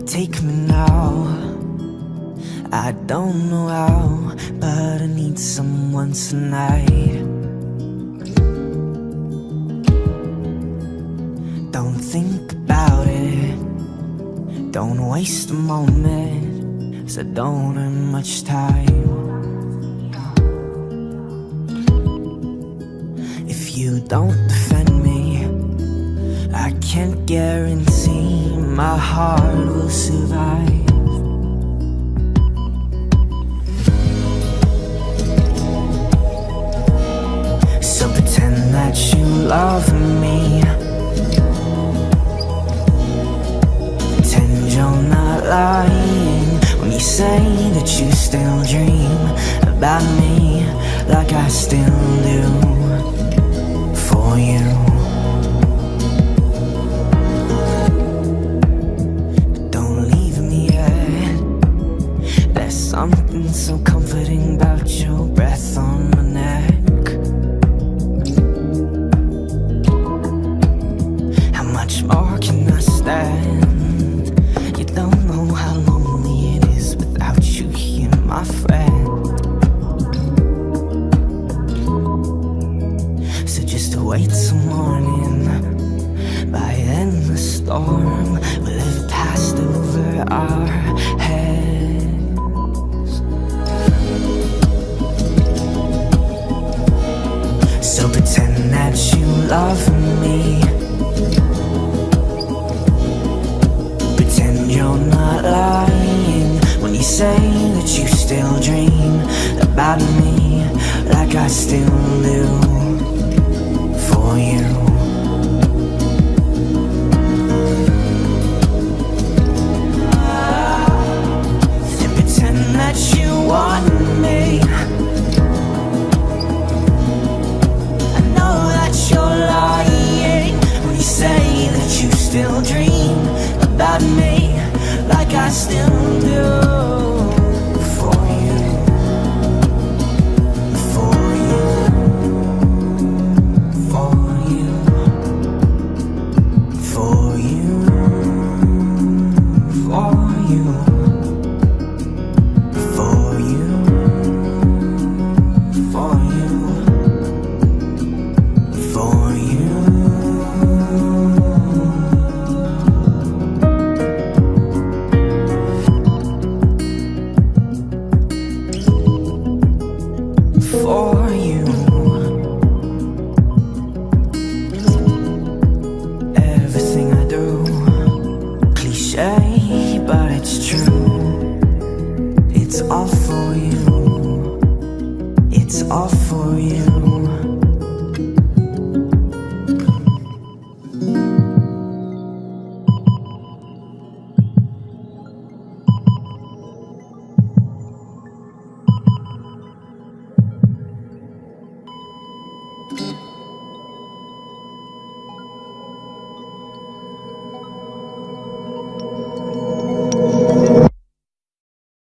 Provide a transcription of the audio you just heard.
Take me now. I don't know how, but I need someone tonight. Don't think about it, don't waste a moment, 'cause I don't have much time. If you don't defend me, I can't guarantee my heart will survive. So pretend that you love me, pretend you're not lying when you say that you still dream about me like I still do for you. Something so comforting about your breath on my neck. How much more can I stand? You don't know how lonely it is without you here, my friend. So just wait till morning. By then the storm will have passed over our heads. So pretend that you love me, pretend you're not lying when you say that you still dream about me like I still do for you. And pretend that you want me, you're lying when you say that you still dream about me like I still do for you, for you, for you, for you, for you.